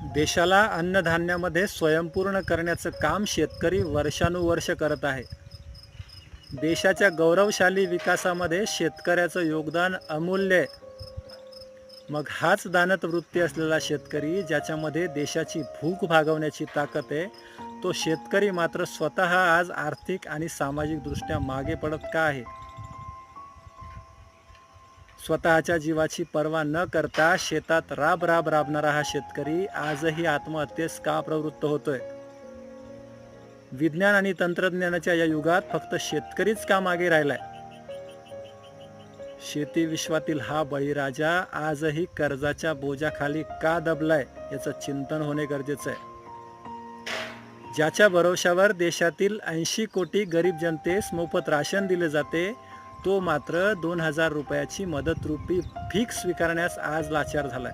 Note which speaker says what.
Speaker 1: देशाला अन्नधान्यामध्ये स्वयंपूर्ण करण्याचं काम शेतकरी वर्षानुवर्ष करत आहे. देशाच्या गौरवशाली विकासामध्ये शेतकऱ्याचं योगदान अमूल्य आहे. मग हाच दानत वृत्ती असलेला शेतकरी, ज्याच्यामध्ये देशाची भूक भागवण्याची ताकद आहे, तो शेतकरी मात्र स्वतः आज आर्थिक आणि सामाजिकदृष्ट्या मागे पडत का आहे? स्वतःच्या जीवाची पर्वा न करता शेतात राबणारा हा शेतकरी आजही आत्महत्येस का प्रवृत्त होतोय? विज्ञान आणि तंत्रज्ञानाच्या या युगात फक्त शेतकरीच का मागे राहिलाय? शेती विश्वातील हा बळीराजा आजही कर्जाच्या बोजाखाली का दबलाय, याचं चिंतन होणे गरजेचं आहे. ज्याच्या भरोशावर देशातील 80 कोटी गरीब जनतेस मोफत राशन दिले जाते, तो मात्र 2000 रुपयाची मदत रूपी भीक स्वीकारण्यास आज लाचार झालाय.